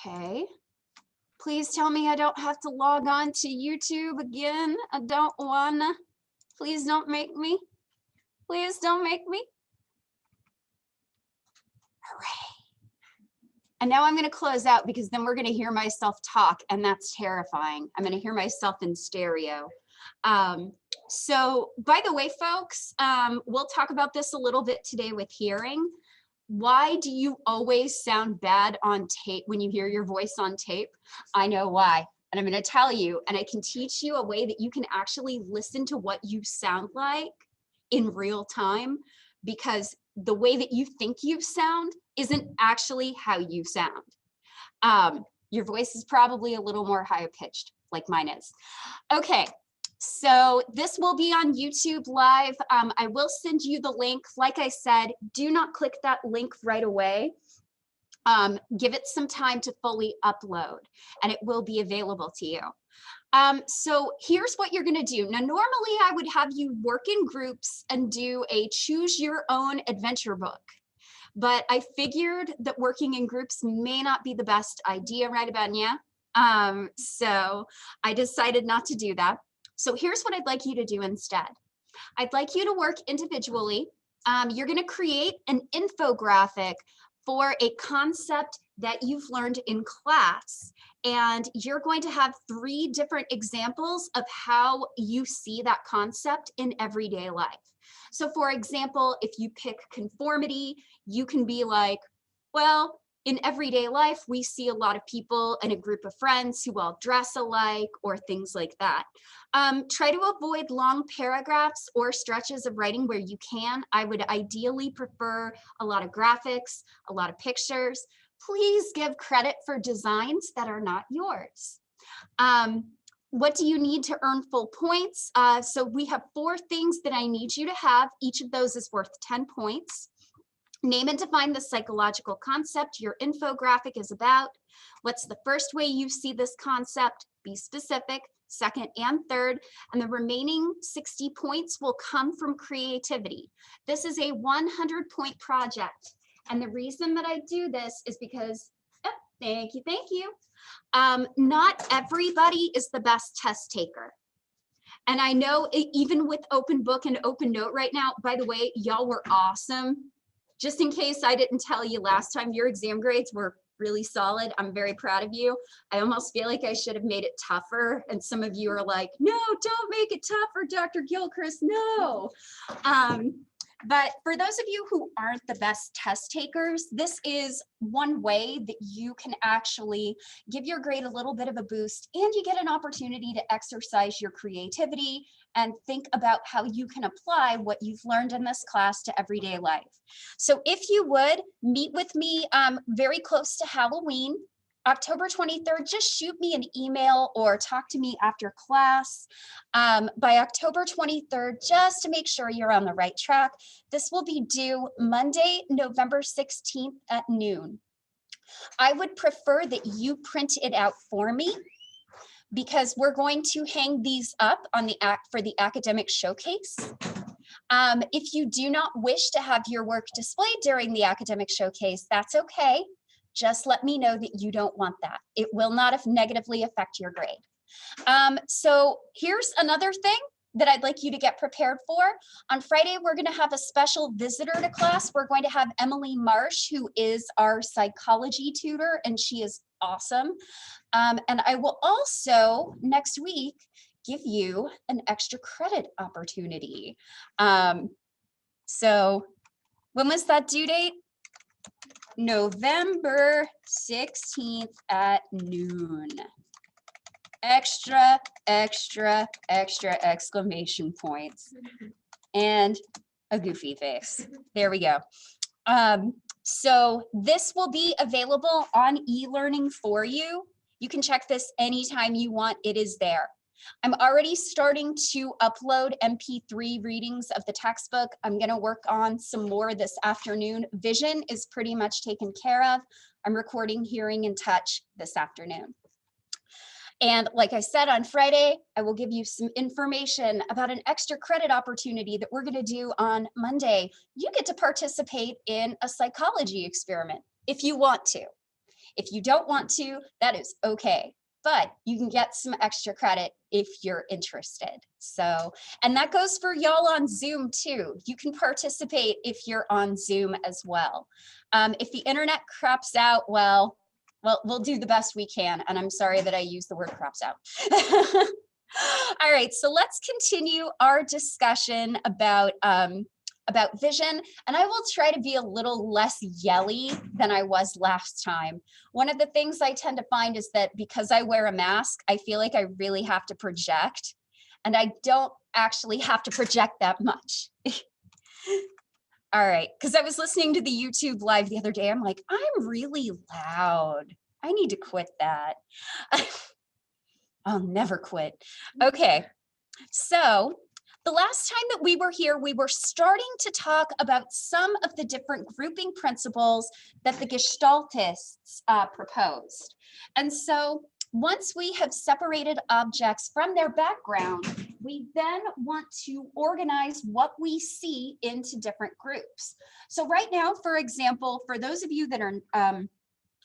Okay. Please tell me I don't have to log on to YouTube again. I don't wanna. Please don't make me. Please don't make me. Hooray. And now I'm going to close out because then we're going to hear myself talk, and that's terrifying. I'm going to hear myself in stereo. So by the way, folks, we'll talk about this a little bit today with hearing. Why do you always sound bad on tape when you hear your voice on tape? I know why. And I'm going to tell you, and I can teach you a way that you can actually listen to what you sound like in real time, because the way that you think you sound isn't actually how you sound. Your voice is probably a little more high pitched, like mine is. Okay, so this will be on YouTube Live. I will send you the link. Like I said, do not click that link right away. Give it some time to fully upload, and it will be available to you. So here's what you're going to do. Now, normally I would have you work in groups and do a choose your own adventure book, but I figured that working in groups may not be the best idea right about now. So I decided not to do that. So here's what I'd like you to do instead. I'd like you to work individually. You're going to create an infographic for a concept that you've learned in class. And you're going to have 3 different examples of how you see that concept in everyday life. So for example, if you pick conformity, you can be like, well, in everyday life, we see a lot of people in a group of friends who all dress alike, or things like that. Try to avoid long paragraphs or stretches of writing where you can. I would ideally prefer a lot of graphics, a lot of pictures. Please give credit for designs that are not yours. What do you need to earn full points? So we have 4 things that I need you to have. Each of those is worth 10 points. Name and define the psychological concept your infographic is about. What's the first way you see this concept? Be specific. Second and third, and the remaining 60 points will come from creativity. This is a 100-point project. And the reason that I do this is because, oh, thank you. Not everybody is the best test taker. And I know even with Open Book and Open Note right now, by the way, y'all were awesome. Just in case I didn't tell you last time, your exam grades were really solid. I'm very proud of you. I almost feel like I should have made it tougher. And some of you are like, no, don't make it tougher, Dr. Gilchrist, no. But for those of you who aren't the best test takers, this is one way that you can actually give your grade a little bit of a boost, and you get an opportunity to exercise your creativity and think about how you can apply what you've learned in this class to everyday life. So if you would, meet with me very close to Halloween, October 23rd, just shoot me an email or talk to me after class by October 23rd, just to make sure you're on the right track. This will be due Monday, November 16th at noon. I would prefer that you print it out for me, because we're going to hang these up on for the academic showcase. If you do not wish to have your work displayed during the academic showcase, that's okay. Just let me know that you don't want that. It will not negatively affect your grade. So here's another thing that I'd like you to get prepared for. On Friday, we're going to have a special visitor to class. We're going to have Emily Marsh, who is our psychology tutor, and she is awesome. And I will also next week give you an extra credit opportunity. So when was that due date? November 16th at noon. Extra exclamation points and a goofy face. There we go. So this will be available on e-learning for you. You can check this anytime you want. It is there. I'm already starting to upload MP3 readings of the textbook. I'm going to work on some more this afternoon. Vision is pretty much taken care of. I'm recording hearing and touch this afternoon. And like I said, on Friday, I will give you some information about an extra credit opportunity that we're going to do on Monday. You get to participate in a psychology experiment if you want to. If you don't want to, that is okay. But you can get some extra credit if you're interested. So, and that goes for y'all on Zoom too. You can participate if you're on Zoom as well. If the internet craps out, well, we'll do the best we can. And I'm sorry that I use the word craps out. All right, so let's continue our discussion about vision, and I will try to be a little less yelly than I was last time. One of the things I tend to find is that because I wear a mask, I feel like I really have to project, and I don't actually have to project that much. All right, because I was listening to the YouTube live the other day, I'm like, I'm really loud. I need to quit that. I'll never quit. Okay, so the last time that we were here, we were starting to talk about some of the different grouping principles that the Gestaltists proposed. And so once we have separated objects from their background, we then want to organize what we see into different groups. So right now, for example, for those of you that are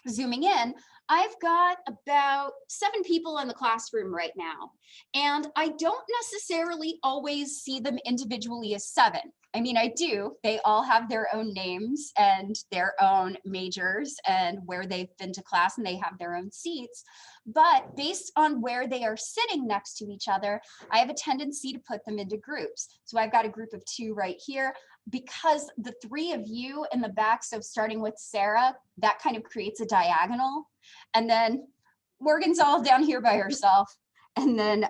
zooming in, I've got about 7 people in the classroom right now, and I don't necessarily always see them individually as 7. I mean, I do. They all have their own names and their own majors and where they've been to class, and they have their own seats. But based on where they are sitting next to each other, I have a tendency to put them into groups. So I've got a group of 2 right here. Because the 3 of you in the back, so starting with Sarah, that kind of creates a diagonal. And then Morgan's all down here by herself. And then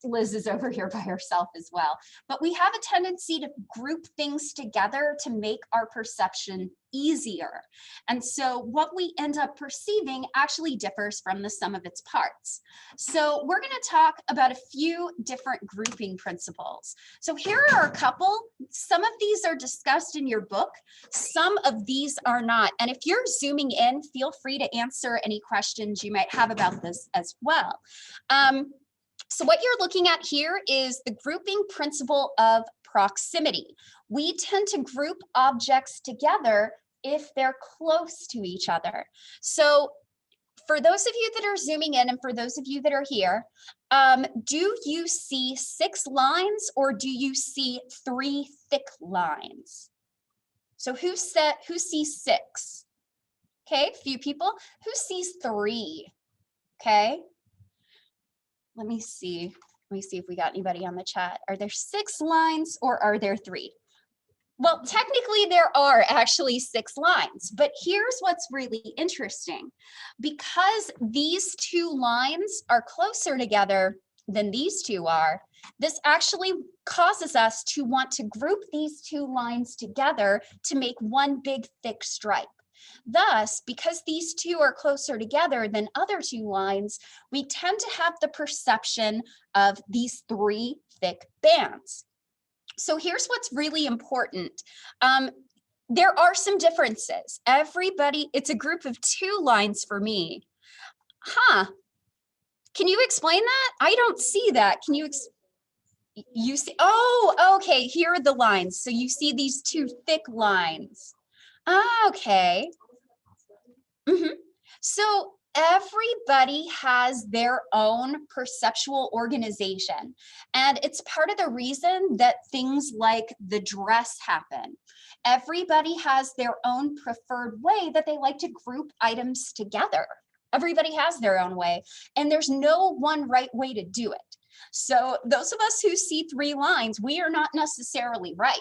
Liz is over here by herself as well. But we have a tendency to group things together to make our perception easier. And so what we end up perceiving actually differs from the sum of its parts. So we're going to talk about a few different grouping principles. So here are a couple. Some of these are discussed in your book. Some of these are not. And if you're zooming in, feel free to answer any questions you might have about this as well. So what you're looking at here is the grouping principle of proximity. We tend to group objects together if they're close to each other. So for those of you that are zooming in and for those of you that are here, do you see 6 lines or do you see 3 thick lines? So who sees 6? Okay, a few people. Who sees 3? Okay. Let me see if we got anybody on the chat. Are there 6 lines or are there 3? Well, technically there are actually 6 lines, but here's what's really interesting. Because these 2 lines are closer together than these 2 are, this actually causes us to want to group these 2 lines together to make one big thick stripe. Thus, because these 2 are closer together than other 2 lines, we tend to have the perception of these 3 thick bands. So here's what's really important. There are some differences. Everybody, it's a group of 2 lines for me. Can you explain that? I don't see that. Can you you see? Oh, okay, here are the lines. So you see these 2 thick lines. Okay. So everybody has their own perceptual organization, and it's part of the reason that things like the dress happen. Everybody has their own preferred way that they like to group items together. Everybody has their own way, and there's no one right way to do it. So those of us who see 3 lines, we are not necessarily right.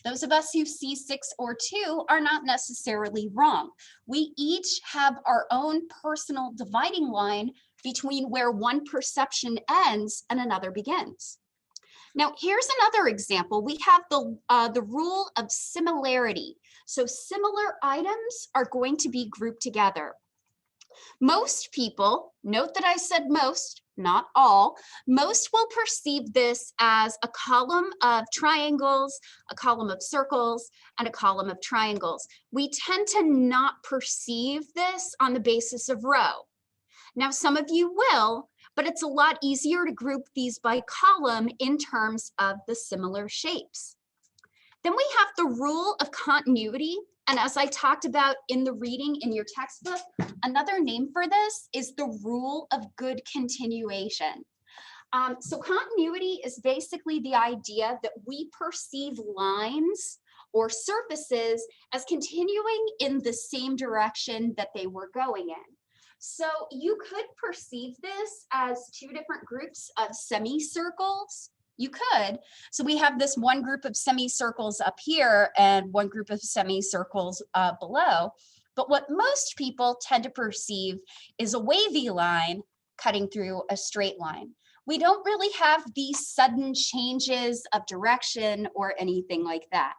Those of us who see 6 or 2 are not necessarily wrong. We each have our own personal dividing line between where one perception ends and another begins. Now, here's another example. We have the rule of similarity. So similar items are going to be grouped together. Most people, note that I said most, not all, most will perceive this as a column of triangles, a column of circles, and a column of triangles. We tend to not perceive this on the basis of row. Now, some of you will, but it's a lot easier to group these by column in terms of the similar shapes. Then we have the rule of continuity And as I talked about in the reading in your textbook, another name for this is the rule of good continuation. So continuity is basically the idea that we perceive lines or surfaces as continuing in the same direction that they were going in. So you could perceive this as two different groups of semicircles. You could. So we have this one group of semicircles up here and one group of semicircles below. But what most people tend to perceive is a wavy line cutting through a straight line. We don't really have these sudden changes of direction or anything like that.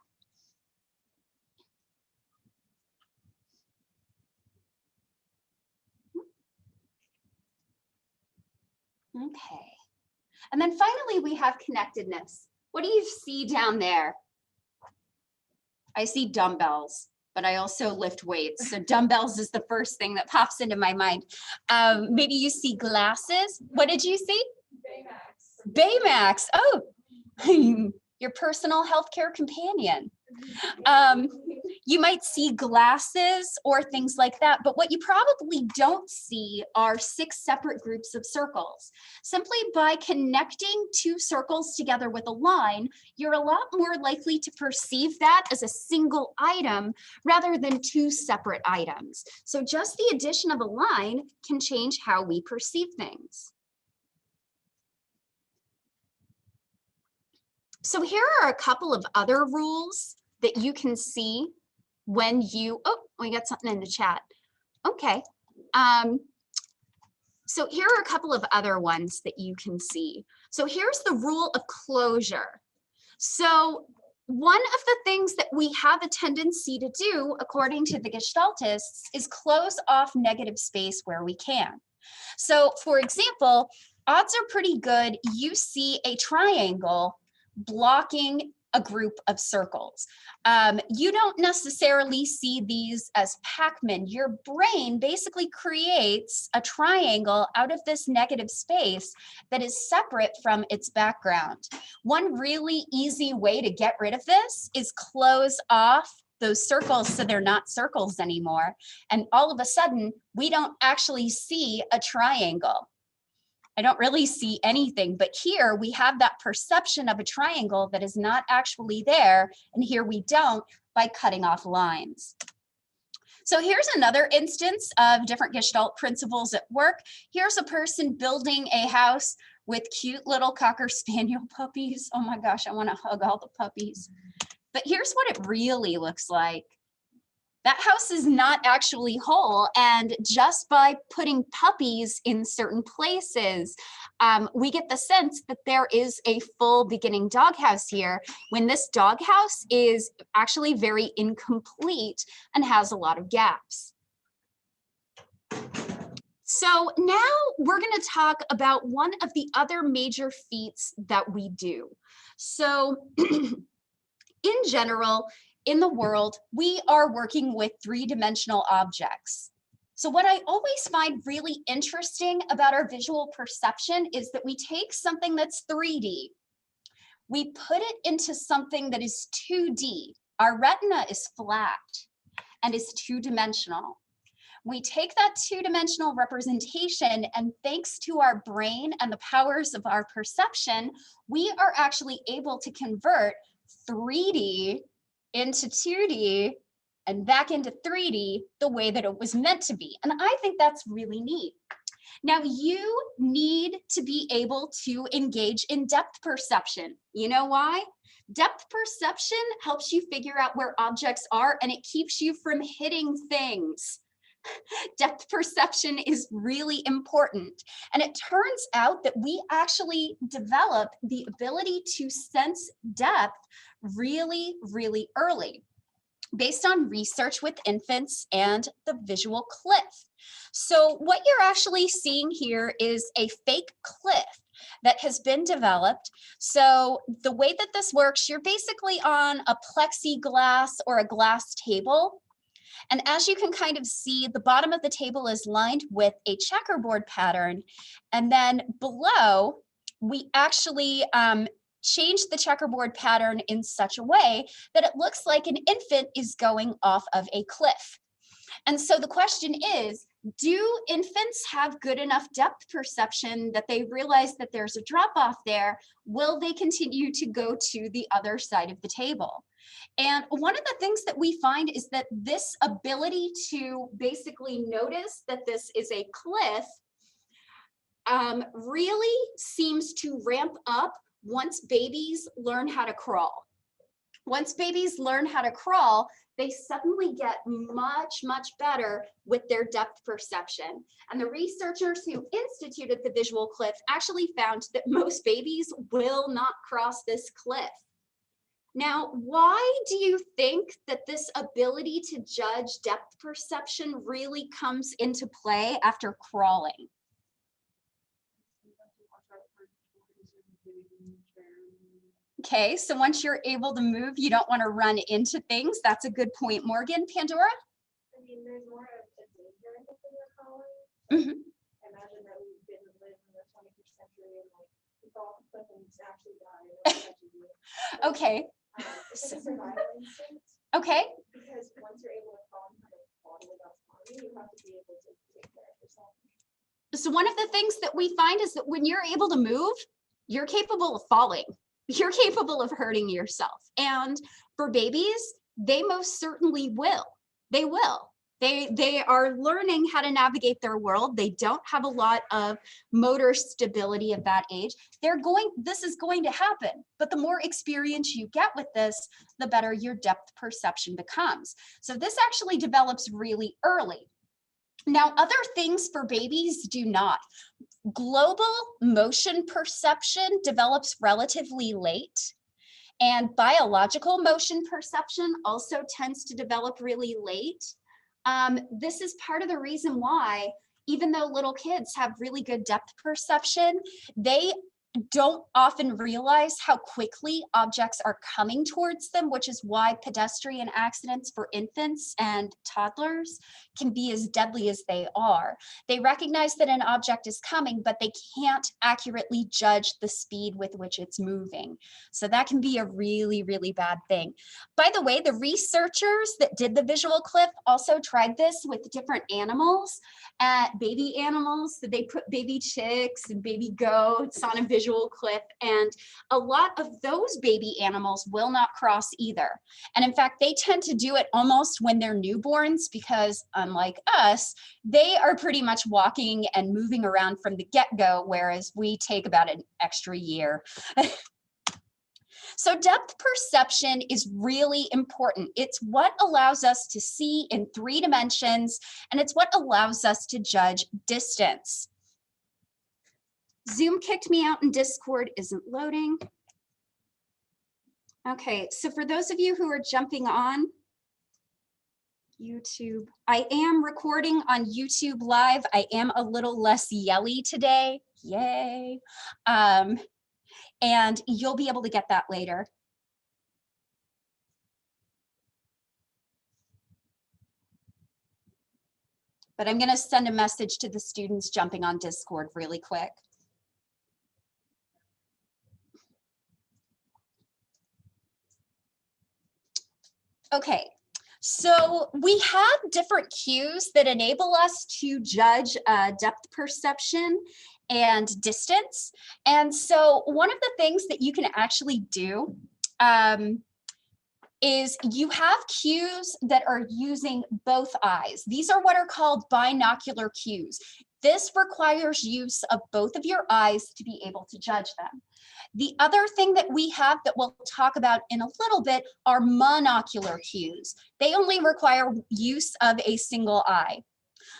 Okay. And then finally, we have connectedness. What do you see down there? I see dumbbells, but I also lift weights. So dumbbells is the first thing that pops into my mind. Maybe you see glasses. What did you see? Baymax. Baymax. Oh, your personal healthcare companion. You might see glasses or things like that, but what you probably don't see are 6 separate groups of circles. Simply by connecting 2 circles together with a line, you're a lot more likely to perceive that as a single item rather than 2 separate items. So just the addition of a line can change how we perceive things. So here are a couple of other rules that you can see when you, oh, we got something in the chat. Okay. So here are a couple of other ones that you can see. So here's the rule of closure. So one of the things that we have a tendency to do, according to the Gestaltists, is close off negative space where we can. So for example, odds are pretty good you see a triangle blocking a group of circles. You don't necessarily see these as Pac-Man. Your brain basically creates a triangle out of this negative space that is separate from its background. One really easy way to get rid of this is close off those circles so they're not circles anymore. And all of a sudden, we don't actually see a triangle. I don't really see anything, but here we have that perception of a triangle that is not actually there, and here we don't by cutting off lines. So here's another instance of different Gestalt principles at work. Here's a person building a house with cute little Cocker Spaniel puppies. Oh my gosh, I want to hug all the puppies. But here's what it really looks like. That house is not actually whole, and just by putting puppies in certain places, we get the sense that there is a full beginning doghouse here, when this doghouse is actually very incomplete and has a lot of gaps. So now we're going to talk about one of the other major feats that we do. So in general, in the world, we are working with 3-dimensional objects. So what I always find really interesting about our visual perception is that we take something that's 3D, we put it into something that is 2D. Our retina is flat and is 2-dimensional. We take that 2-dimensional representation, and thanks to our brain and the powers of our perception, we are actually able to convert 3D into 2D and back into 3D the way that it was meant to be. And I think that's really neat. Now, you need to be able to engage in depth perception. You know why? Depth perception helps you figure out where objects are, and it keeps you from hitting things. Depth perception is really important. And it turns out that we actually develop the ability to sense depth really, really early, based on research with infants and the visual cliff. So what you're actually seeing here is a fake cliff that has been developed. So the way that this works, you're basically on a plexiglass or a glass table. And as you can kind of see, the bottom of the table is lined with a checkerboard pattern. And then below, we actually change the checkerboard pattern in such a way that it looks like an infant is going off of a cliff. And so the question is, do infants have good enough depth perception that they realize that there's a drop off there? Will they continue to go to the other side of the table? And one of the things that we find is that this ability to basically notice that this is a cliff really seems to ramp up once babies learn how to crawl. Once babies learn how to crawl, they suddenly get much, much better with their depth perception. And the researchers who instituted the visual cliff actually found that most babies will not cross this cliff. Now, why do you think that this ability to judge depth perception really comes into play after crawling? Okay, so once you're able to move, you don't want to run into things. That's a good point, Morgan. Pandora? I mean, there's more of a danger in the crawling. Mm-hmm. Imagine that we didn't live in the 21st century and like you fall off a cliff and you actually die. Okay. It's a survival instinct. Okay. Because once you're able to crawl and kind of fall without falling, you have to be able to take care of yourself. So one of the things that we find is that when you're able to move, you're capable of falling. You're capable of hurting yourself. And for babies, they most certainly will. They will. They are learning how to navigate their world. They don't have a lot of motor stability at that age. This is going to happen. But the more experience you get with this, the better your depth perception becomes. So this actually develops really early. Now, other things for babies do not. Global motion perception develops relatively late, and biological motion perception also tends to develop really late. This is part of the reason why, even though little kids have really good depth perception, they don't often realize how quickly objects are coming towards them, which is why pedestrian accidents for infants and toddlers can be as deadly as they are. They recognize that an object is coming, but they can't accurately judge the speed with which it's moving. So that can be a really, really bad thing. By the way, the researchers that did the visual cliff also tried this with different animals, baby animals. So they put baby chicks and baby goats on a visual cliff, and a lot of those baby animals will not cross either. And in fact, they tend to do it almost when they're newborns because unlike us, they are pretty much walking and moving around from the get-go, whereas we take about an extra year. So depth perception is really important. It's what allows us to see in 3 dimensions, and it's what allows us to judge distance. Zoom kicked me out and Discord isn't loading. Okay, so for those of you who are jumping on YouTube, I am recording on YouTube Live. I am a little less yelly today, yay. And you'll be able to get that later. But I'm going to send a message to the students jumping on Discord really quick. Okay, so we have different cues that enable us to judge depth perception and distance. And so one of the things that you can actually do is you have cues that are using both eyes. These are what are called binocular cues. This requires use of both of your eyes to be able to judge them. The other thing that we have that we'll talk about in a little bit are monocular cues. They only require use of a single eye.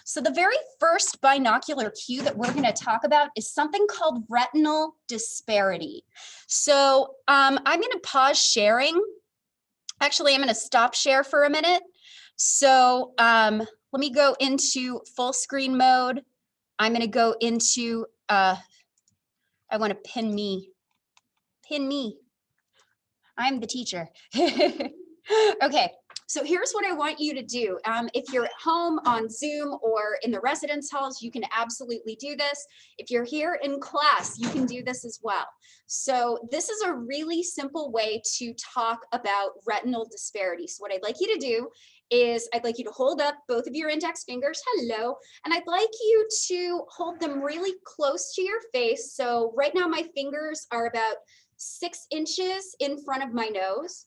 So the very first binocular cue that we're going to talk about is something called retinal disparity. So I'm going to pause sharing. Actually, I'm going to stop share for a minute. So let me go into full screen mode. I'm going to go into, I want to pin me. Pin me. I'm the teacher. Okay, So here's what I want you to do. If you're at home on Zoom or in the residence halls, you can absolutely do this. If you're here in class, you can do this as well. So this is a really simple way to talk about retinal disparity. So what I'd like you to do is I'd like you to hold up both of your index fingers, hello, and I'd like you to hold them really close to your face. So right now my fingers are about 6 inches in front of my nose.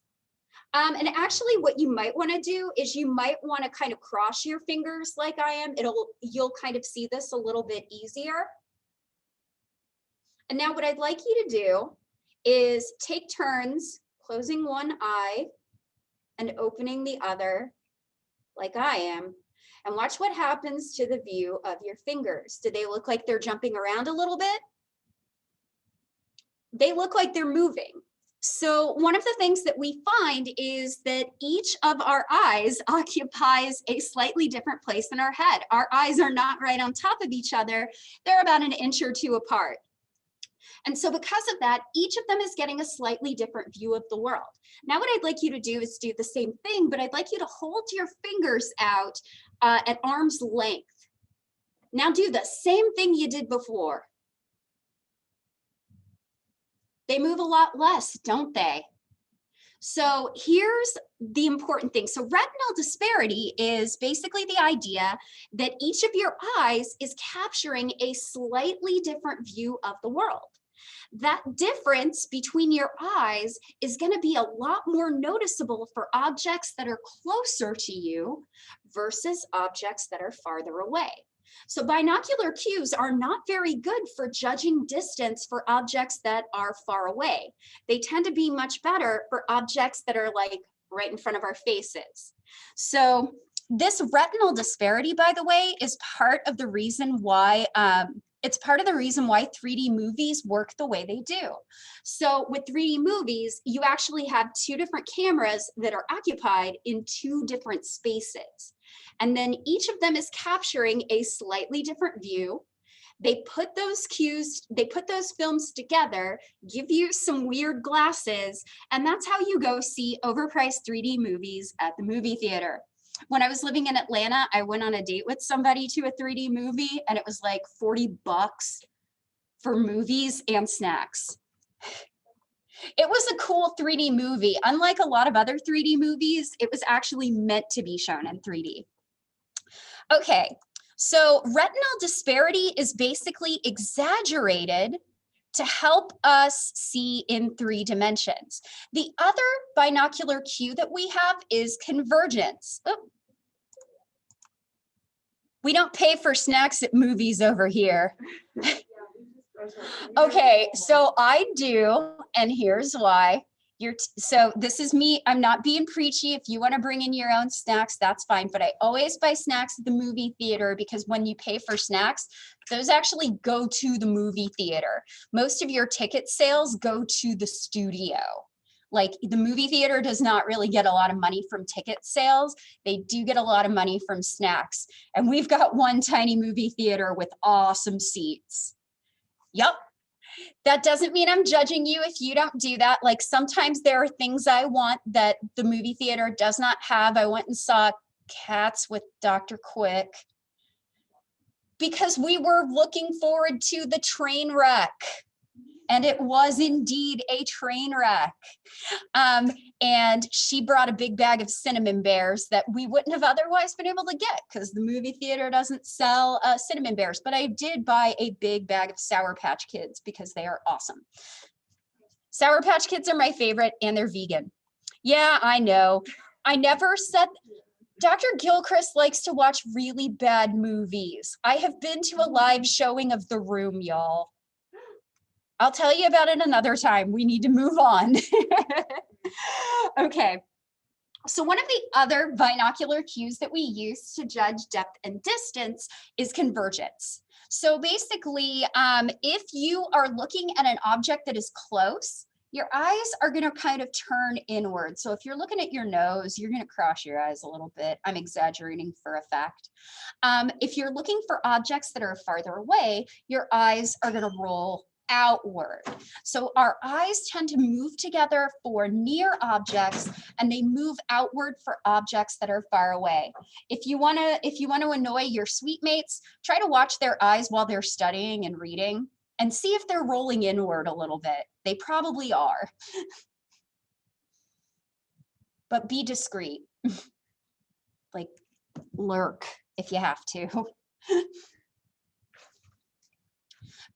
And actually what you might want to do is you might want to kind of cross your fingers like I am. You'll kind of see this a little bit easier. And now what I'd like you to do is take turns closing one eye and opening the other like I am, and watch what happens to the view of your fingers. Do they look like they're jumping around a little bit? They look like they're moving. So one of the things that we find is that each of our eyes occupies a slightly different place in our head. Our eyes are not right on top of each other. They're about an inch or two apart. And so because of that, each of them is getting a slightly different view of the world. Now what I'd like you to do is do the same thing, but I'd like you to hold your fingers out at arm's length. Now do the same thing you did before. They move a lot less, don't they? So here's the important thing. So retinal disparity is basically the idea that each of your eyes is capturing a slightly different view of the world. That difference between your eyes is going to be a lot more noticeable for objects that are closer to you versus objects that are farther away. So binocular cues are not very good for judging distance for objects that are far away. They tend to be much better for objects that are like right in front of our faces. So this retinal disparity, by the way, is part of the reason why 3D movies work the way they do. So with 3D movies, you actually have 2 different cameras that are occupied in 2 different spaces. And then each of them is capturing a slightly different view. They put those films together, give you some weird glasses, and that's how you go see overpriced 3D movies at the movie theater. When I was living in Atlanta, I went on a date with somebody to a 3D movie, and it was like $40 for movies and snacks. It was a cool 3D movie. Unlike a lot of other 3D movies, it was actually meant to be shown in 3D. Okay, so retinal disparity is basically exaggerated to help us see in 3 dimensions. The other binocular cue that we have is convergence. Oh. We don't pay for snacks at movies over here. Okay, so I do, and here's why. So this is me. I'm not being preachy. If you want to bring in your own snacks, that's fine. But I always buy snacks at the movie theater because when you pay for snacks, those actually go to the movie theater. Most of your ticket sales go to the studio. Like the movie theater does not really get a lot of money from ticket sales. They do get a lot of money from snacks. And we've got one tiny movie theater with awesome seats. Yep. That doesn't mean I'm judging you if you don't do that. Like sometimes there are things I want that the movie theater does not have. I went and saw Cats with Dr. Quick because we were looking forward to the train wreck. And it was indeed a train wreck. And she brought a big bag of cinnamon bears that we wouldn't have otherwise been able to get because the movie theater doesn't sell cinnamon bears. But I did buy a big bag of Sour Patch Kids because they are awesome. Sour Patch Kids are my favorite and they're vegan. Yeah, I know. I never said... Dr. Gilchrist likes to watch really bad movies. I have been to a live showing of The Room, y'all. I'll tell you about it another time. We need to move on. Okay. So one of the other binocular cues that we use to judge depth and distance is convergence. So basically, if you are looking at an object that is close, your eyes are going to kind of turn inward. So if you're looking at your nose, you're going to cross your eyes a little bit. I'm exaggerating for effect. If you're looking for objects that are farther away, your eyes are going to roll outward. So our eyes tend to move together for near objects and they move outward for objects that are far away. If you want to annoy your suite mates, try to watch their eyes while they're studying and reading and see if they're rolling inward a little bit. They probably are. But be discreet. Like lurk if you have to.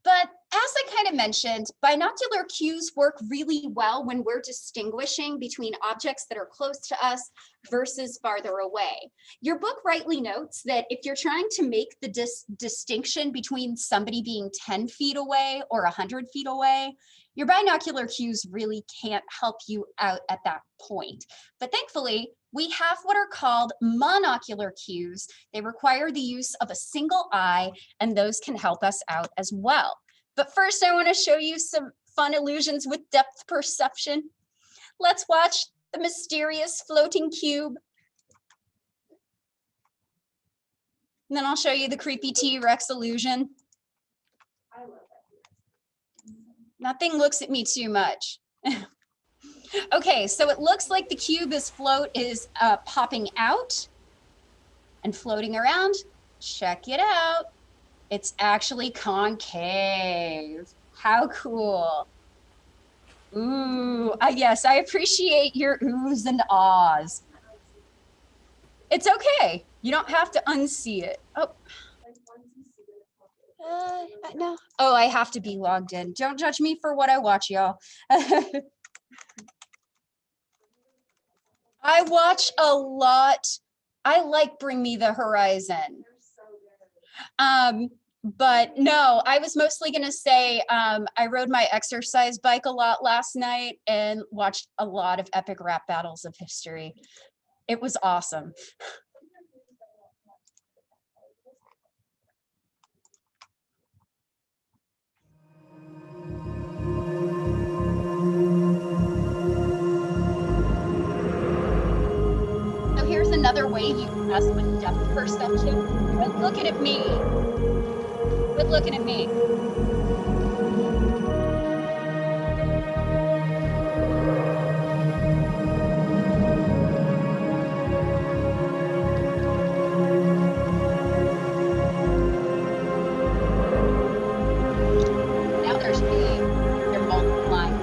But as I kind of mentioned, binocular cues work really well when we're distinguishing between objects that are close to us versus farther away. Your book rightly notes that if you're trying to make the distinction between somebody being 10 feet away or 100 feet away, your binocular cues really can't help you out at that point. But thankfully, we have what are called monocular cues. They require the use of a single eye, and those can help us out as well. But first, I want to show you some fun illusions with depth perception. Let's watch the mysterious floating cube. And then I'll show you the creepy T-Rex illusion. I love that. Nothing looks at me too much. Okay, so it looks like the cube is popping out and floating around. Check it out. It's actually concave. How cool. Ooh, yes, I appreciate your oohs and ahs. It's okay. You don't have to unsee it. Oh. No. Oh, I have to be logged in. Don't judge me for what I watch, y'all. I watch a lot. I like Bring Me the Horizon. But no, I was mostly gonna say I rode my exercise bike a lot last night and watched a lot of epic rap battles of history. It was awesome. So here's another way you can mess with depth perception. Quit looking at me. Quit looking at me. Now there's me. They're multiplying.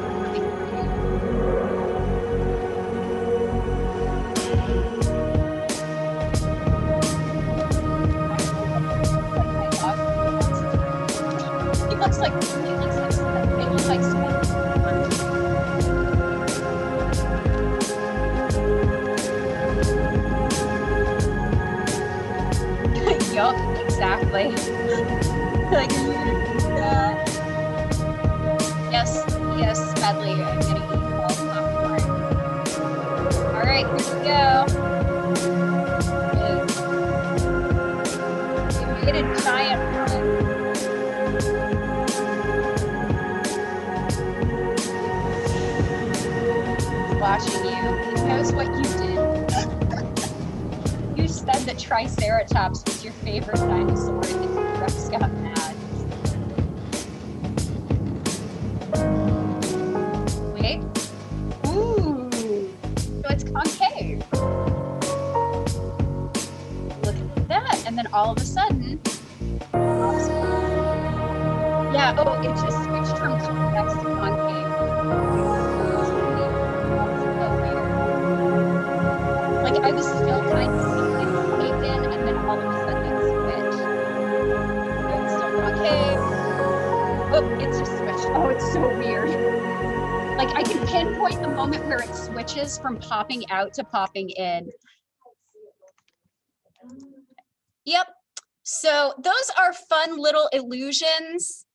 He looks like yup, exactly. Like, yes, sadly, I'm gonna eat all the popcorn. All right, here we go. We made a giant run. Watching you. He knows what you did. You said that Triceratops was your favorite dinosaur and the T-Rex got mad. Wait. Ooh. So it's concave. Look at that. And then all of a sudden. Yeah, oh, it just switched from convex to concave. Like I was still kind of caved in, and then all of a sudden it switched. It's still concave. Oh, it's just switched. Oh, it's so weird. Like I can pinpoint the moment where it switches from popping out to popping in. Yep. So those are fun little illusions.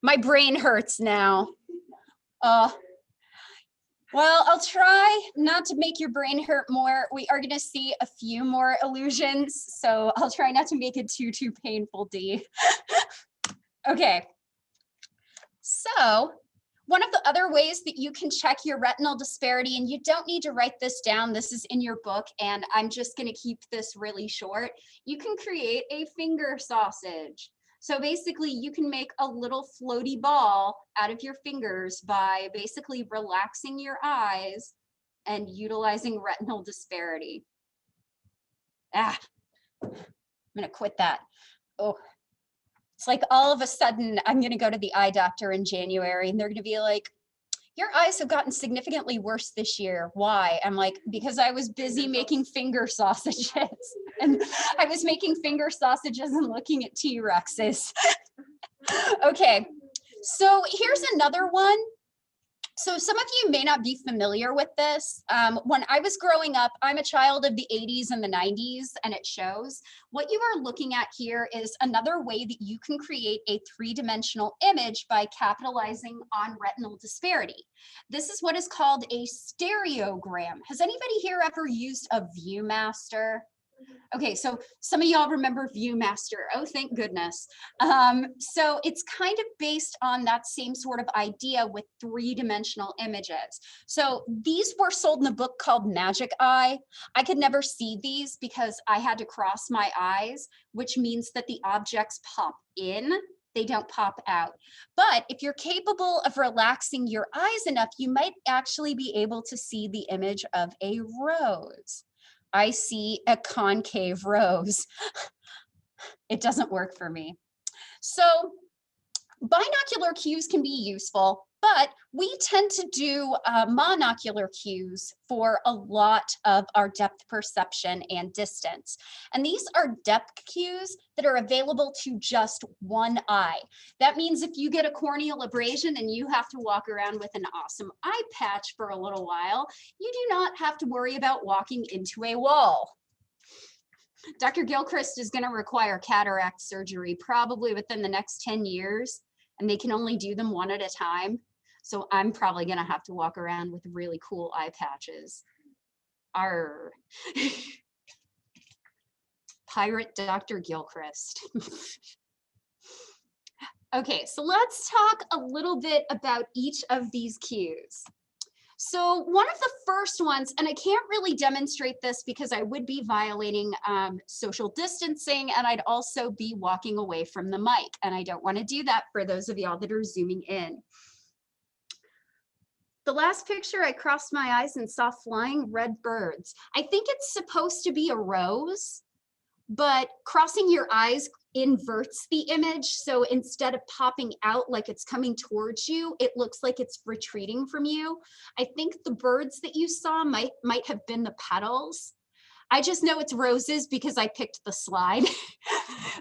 My brain hurts now. Well, I'll try not to make your brain hurt more. We are going to see a few more illusions, so I'll try not to make it too painful, Dee. Okay. So one of the other ways that you can check your retinal disparity, and you don't need to write this down, this is in your book, and I'm just going to keep this really short. You can create a finger sausage. So basically you can make a little floaty ball out of your fingers by basically relaxing your eyes and utilizing retinal disparity. I'm gonna quit that. Oh, it's like all of a sudden I'm gonna go to the eye doctor in January and they're gonna be like, your eyes have gotten significantly worse this year. Why? I'm like, because I was busy making finger sausages. And I was making finger sausages and looking at T-Rexes. Okay, so here's another one. So some of you may not be familiar with this. When I was growing up, I'm a child of the 80s and the 90s, and it shows. What you are looking at here is another way that you can create a three-dimensional image by capitalizing on retinal disparity. This is what is called a stereogram. Has anybody here ever used a ViewMaster? Okay, so some of y'all remember ViewMaster. Oh, thank goodness. So it's kind of based on that same sort of idea with three-dimensional images. So these were sold in a book called Magic Eye. I could never see these because I had to cross my eyes, which means that the objects pop in. They don't pop out. But if you're capable of relaxing your eyes enough, you might actually be able to see the image of a rose. I see a concave rose. It doesn't work for me. So binocular cues can be useful, but we tend to do monocular cues for a lot of our depth perception and distance. And these are depth cues that are available to just one eye. That means if you get a corneal abrasion and you have to walk around with an awesome eye patch for a little while, you do not have to worry about walking into a wall. Dr. Gilchrist is going to require cataract surgery probably within the next 10 years, and they can only do them one at a time. So I'm probably going to have to walk around with really cool eye patches. Arr. Pirate Dr. Gilchrist. Okay, so let's talk a little bit about each of these cues. So one of the first ones, and I can't really demonstrate this because I would be violating social distancing and I'd also be walking away from the mic. And I don't want to do that for those of y'all that are zooming in. The last picture, I crossed my eyes and saw flying red birds. I think it's supposed to be a rose, but crossing your eyes inverts the image. So instead of popping out like it's coming towards you, it looks like it's retreating from you. I think the birds that you saw might have been the petals. I just know it's roses because I picked the slide,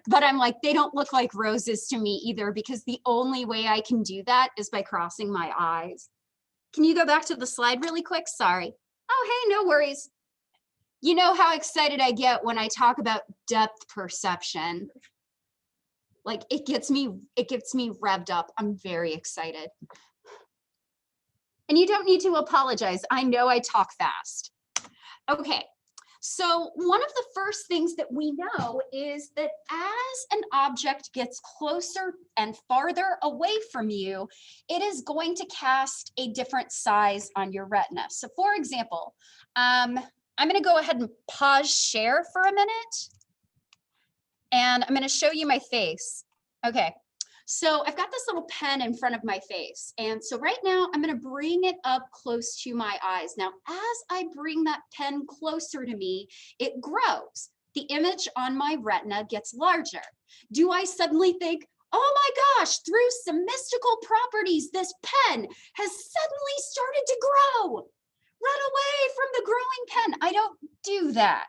but I'm like, they don't look like roses to me either because the only way I can do that is by crossing my eyes. Can you go back to the slide really quick? Sorry. Oh, hey, no worries. You know how excited I get when I talk about depth perception. Like it gets me revved up. I'm very excited. And you don't need to apologize. I know I talk fast. Okay, so one of the first things that we know is that as an object gets closer and farther away from you, it is going to cast a different size on your retina. So for example, I'm going to go ahead and pause share for a minute. And I'm going to show you my face. Okay, so I've got this little pen in front of my face. And so right now I'm going to bring it up close to my eyes. Now, as I bring that pen closer to me, it grows. The image on my retina gets larger. Do I suddenly think, oh my gosh, through some mystical properties, this pen has suddenly started to grow? Run away from the growing pen. I don't do that.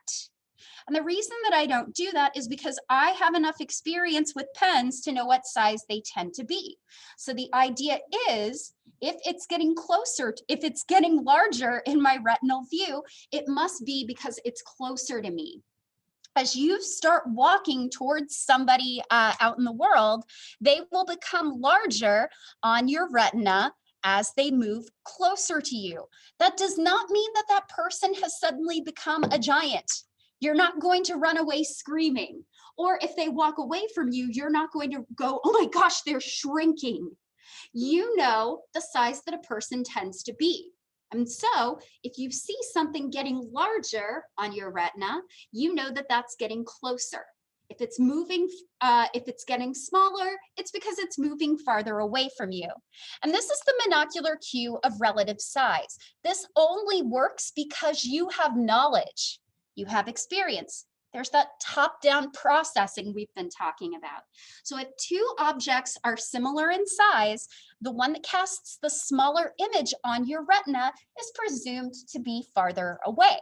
And the reason that I don't do that is because I have enough experience with pens to know what size they tend to be. So the idea is if it's getting closer, if it's getting larger in my retinal view, it must be because it's closer to me. As you start walking towards somebody out in the world, they will become larger on your retina as they move closer to you. That does not mean that that person has suddenly become a giant. You're not going to run away screaming. Or if they walk away from you, you're not going to go, oh my gosh, they're shrinking. You know the size that a person tends to be. And so if you see something getting larger on your retina, you know that that's getting closer. If it's moving, if it's getting smaller, it's because it's moving farther away from you. And this is the monocular cue of relative size. This only works because you have knowledge, you have experience. There's that top-down processing we've been talking about. So if two objects are similar in size, the one that casts the smaller image on your retina is presumed to be farther away.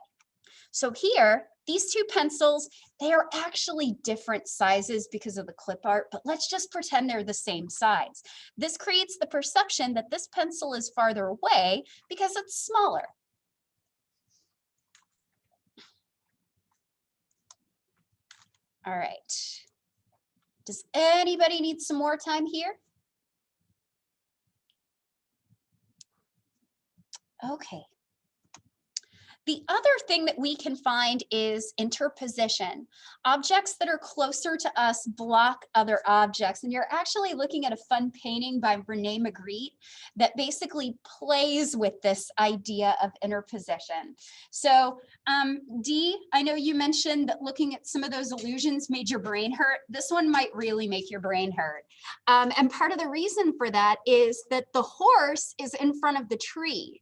So here, these two pencils, they are actually different sizes because of the clip art, but let's just pretend they're the same size. This creates the perception that this pencil is farther away because it's smaller. All right. Does anybody need some more time here? Okay. The other thing that we can find is interposition. Objects that are closer to us block other objects. And you're actually looking at a fun painting by René Magritte that basically plays with this idea of interposition. So Dee, I know you mentioned that looking at some of those illusions made your brain hurt. This one might really make your brain hurt. And part of the reason for that is that the horse is in front of the tree.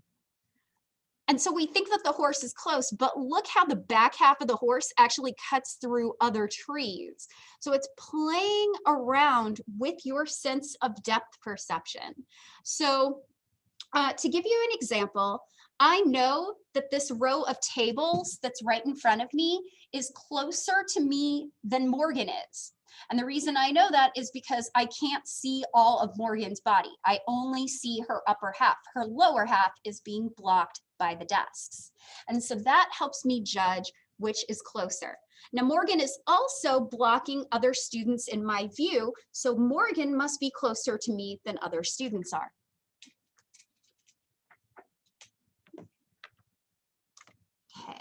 And so we think that the horse is close, but look how the back half of the horse actually cuts through other trees. So it's playing around with your sense of depth perception. So to give you an example, I know that this row of tables that's right in front of me is closer to me than Morgan is. And the reason I know that is because I can't see all of Morgan's body. I only see her upper half. Her lower half is being blocked by the desks. And so that helps me judge which is closer. Now, Morgan is also blocking other students in my view, so Morgan must be closer to me than other students are. Okay.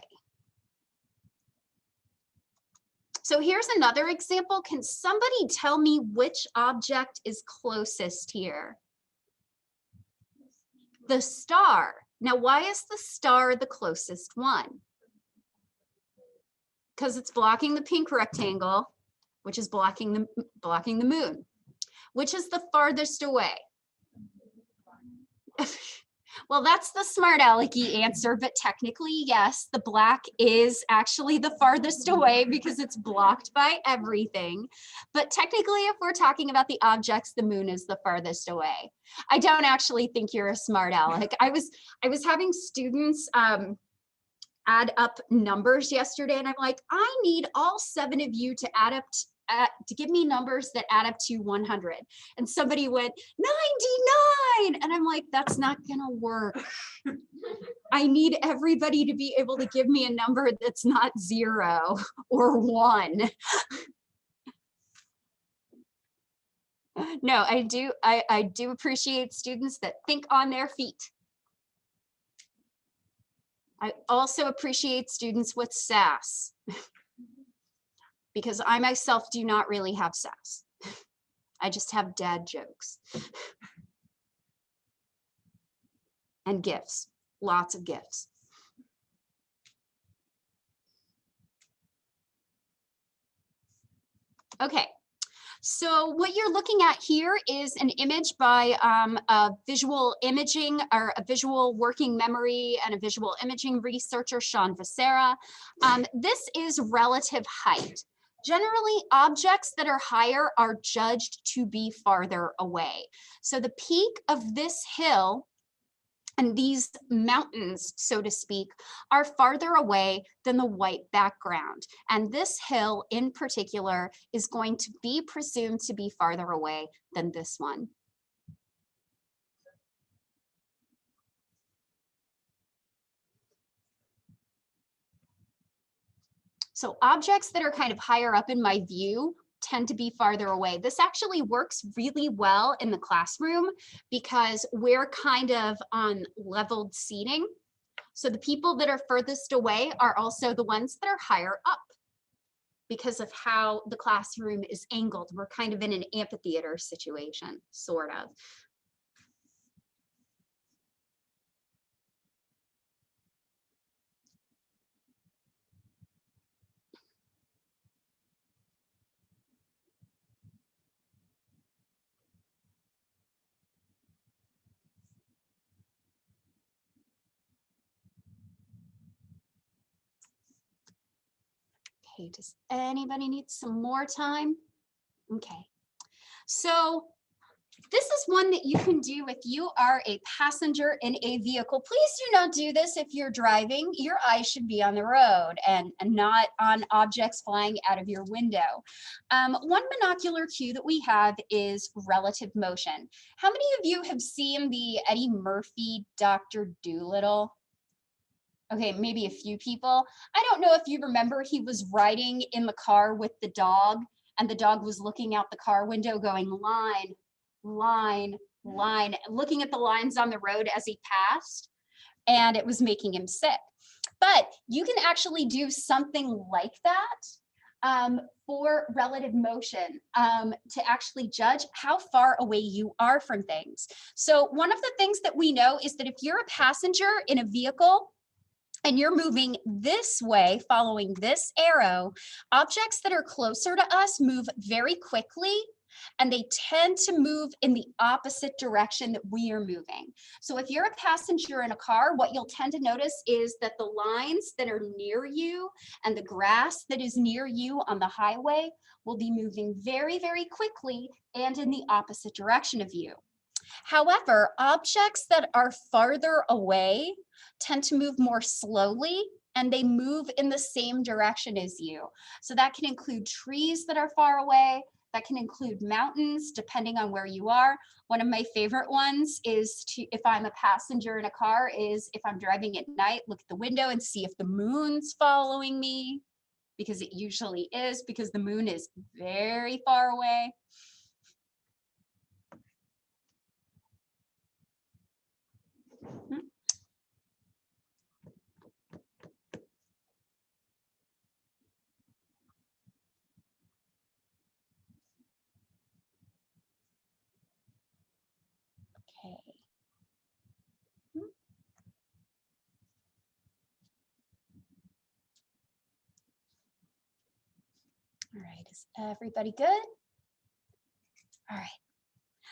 So here's another example. Can somebody tell me which object is closest here? The star. Now, why is the star the closest one? Because it's blocking the pink rectangle, which is blocking the moon. Which is the farthest away? Well, that's the smart alecky answer, but technically, yes, the black is actually the farthest away because it's blocked by everything. But technically, if we're talking about the objects, the moon is the farthest away. I don't actually think you're a smart aleck. I was having students add up numbers yesterday, and I'm like, I need all 7 of you to add up to give me numbers that add up to 100. And somebody went 99, and I'm like, that's not gonna work. I need everybody to be able to give me a number that's not 0 or 1. No, I do appreciate students that think on their feet. I also appreciate students with sass. Because I myself do not really have sass. I just have dad jokes. And gifts, lots of gifts. Okay, so what you're looking at here is an image by a visual imaging or a visual working memory and a visual imaging researcher, Sean Becerra. This is relative height. Generally, objects that are higher are judged to be farther away. So the peak of this hill and these mountains, so to speak, are farther away than the white background. And this hill in particular is going to be presumed to be farther away than this one. So objects that are kind of higher up in my view tend to be farther away. This actually works really well in the classroom because we're kind of on leveled seating. So the people that are furthest away are also the ones that are higher up because of how the classroom is angled. We're kind of in an amphitheater situation, sort of. Okay, does anybody need some more time? Okay, so this is one that you can do if you are a passenger in a vehicle. Please do not do this if you're driving. Your eyes should be on the road and not on objects flying out of your window. One monocular cue that we have is relative motion. How many of you have seen the Eddie Murphy Dr. Dolittle? Okay, maybe a few people. I don't know if you remember, he was riding in the car with the dog, and the dog was looking out the car window going line, line, line, looking at the lines on the road as he passed, and it was making him sick. But you can actually do something like that for relative motion to actually judge how far away you are from things. So one of the things that we know is that if you're a passenger in a vehicle, and you're moving this way, following this arrow, objects that are closer to us move very quickly, and they tend to move in the opposite direction that we are moving. So if you're a passenger in a car, what you'll tend to notice is that the lines that are near you and the grass that is near you on the highway will be moving very, very quickly and in the opposite direction of you. However, objects that are farther away tend to move more slowly, and they move in the same direction as you. So that can include trees that are far away, that can include mountains, depending on where you are. One of my favorite ones is to, if I'm a passenger in a car, is if I'm driving at night, look at the window and see if the moon's following me, because it usually is, because the moon is very far away. Okay. All right, is everybody good? All right.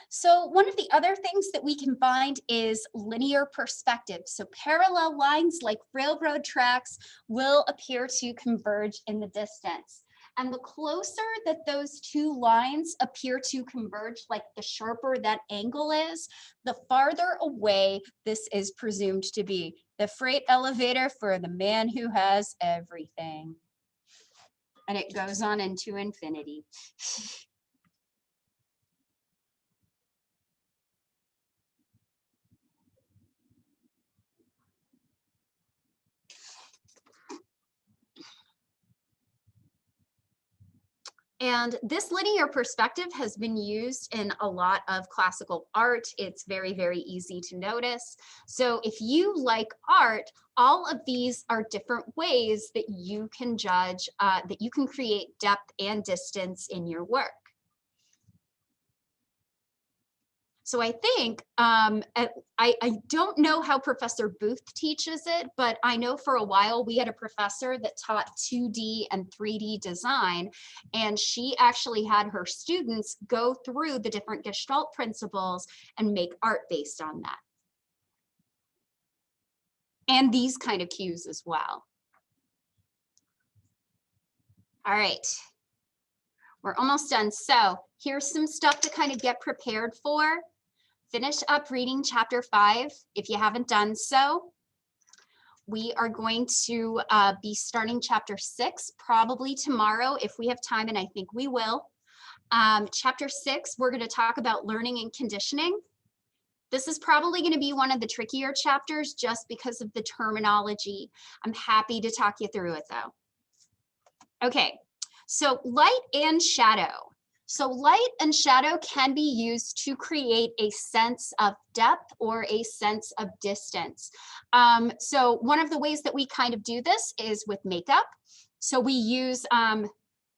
So one of the other things that we can find is linear perspective. So parallel lines like railroad tracks will appear to converge in the distance. And the closer that those two lines appear to converge, like the sharper that angle is, the farther away this is presumed to be. The freight elevator for the man who has everything. And it goes on into infinity. And this linear perspective has been used in a lot of classical art. It's very, very easy to notice. So if you like art, all of these are different ways that you can judge, that you can create depth and distance in your work. So I think, I don't know how Professor Booth teaches it, but I know for a while we had a professor that taught 2D and 3D design, and she actually had her students go through the different Gestalt principles and make art based on that. And these kind of cues as well. All right, we're almost done. So here's some stuff to kind of get prepared for. Finish up reading chapter 5 if you haven't done so. We are going to be starting chapter 6 probably tomorrow if we have time, and I think we will. Chapter 6, we're going to talk about learning and conditioning. This is probably going to be one of the trickier chapters just because of the terminology. I'm happy to talk you through it though. Okay, so light and shadow. So light and shadow can be used to create a sense of depth or a sense of distance. So one of the ways that we kind of do this is with makeup. So we use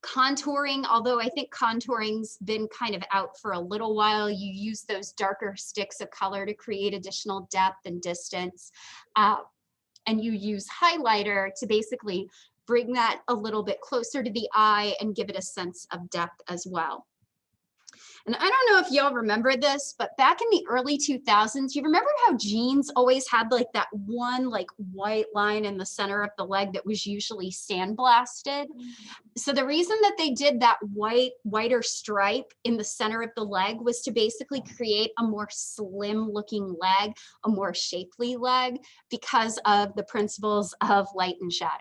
contouring, although I think contouring's been kind of out for a little while. You use those darker sticks of color to create additional depth and distance. And you use highlighter to basically bring that a little bit closer to the eye and give it a sense of depth as well. And I don't know if y'all remember this, but back in the early 2000s, you remember how jeans always had like that one like white line in the center of the leg that was usually sandblasted? So the reason that they did that whiter stripe in the center of the leg was to basically create a more slim looking leg, a more shapely leg, because of the principles of light and shadow.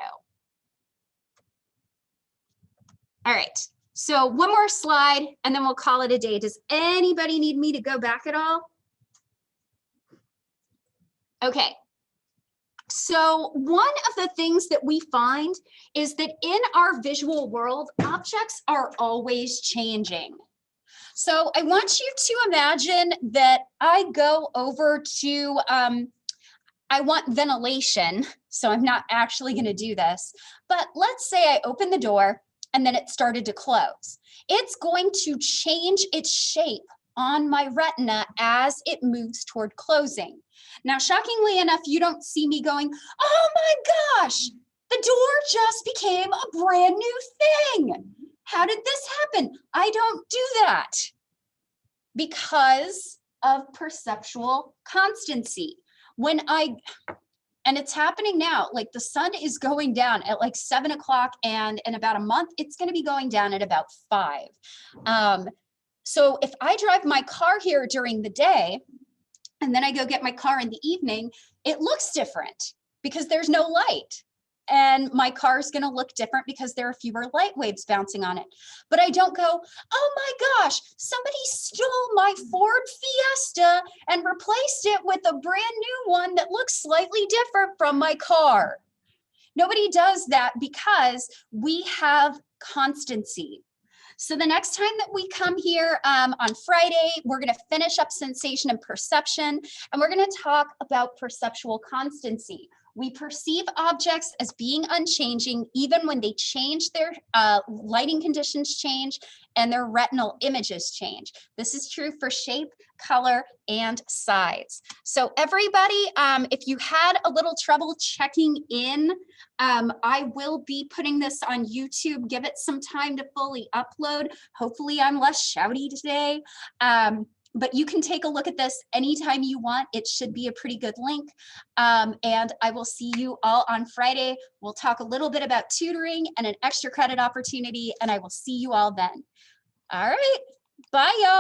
All right. So one more slide and then we'll call it a day. Does anybody need me to go back at all? Okay. So one of the things that we find is that in our visual world, objects are always changing. So I want you to imagine that I go over to, I want ventilation. So I'm not actually going to do this, but let's say I open the door and then it started to close. It's going to change its shape on my retina as it moves toward closing. Now, shockingly enough, you don't see me going, oh my gosh, the door just became a brand new thing. How did this happen? I don't do that because of perceptual constancy. And it's happening now, like the sun is going down at like 7 o'clock, and in about a month, it's going to be going down at about 5. So if I drive my car here during the day, and then I go get my car in the evening, it looks different because there's no light. And my car is going to look different because there are fewer light waves bouncing on it. But I don't go, oh my gosh, somebody stole my Ford Fiesta and replaced it with a brand new one that looks slightly different from my car. Nobody does that because we have constancy. So the next time that we come here on Friday, we're going to finish up sensation and perception, and we're going to talk about perceptual constancy. We perceive objects as being unchanging even when they change, their lighting conditions change and their retinal images change. This is true for shape, color, and size. So everybody, if you had a little trouble checking in, I will be putting this on YouTube. Give it some time to fully upload. Hopefully I'm less shouty today. But you can take a look at this anytime you want. It should be a pretty good link. And I will see you all on Friday. We'll talk a little bit about tutoring and an extra credit opportunity, and I will see you all then. All right, bye y'all.